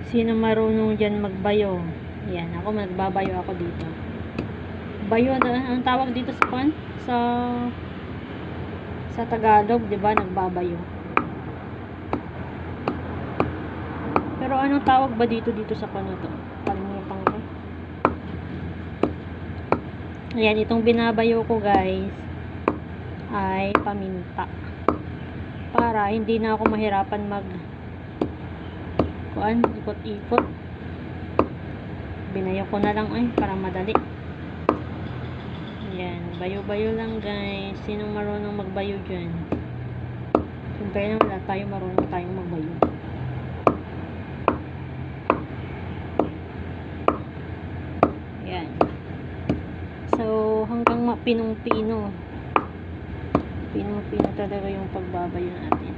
Sino marunong dyan magbayo? Yan, ako magbabayo ako dito. Bayo, ang tawag dito sa pan? Sa Tagalog, 'di ba? Nagbabayo. Pero anong tawag ba dito sa kano to? Kalimutan ko. Ayan, itong binabayo ko, guys, ay paminta. Para hindi na ako mahirapan ikot-ikot. Binayo ko na lang para madali. Ayan, bayo-bayo lang, guys. Sinong marunong magbayo dyan? Siyempre na wala tayo, marunong tayong magbayo. Ayan. So, hanggang mapinong-pino. Pinong-pino talaga yung pagbabayo natin.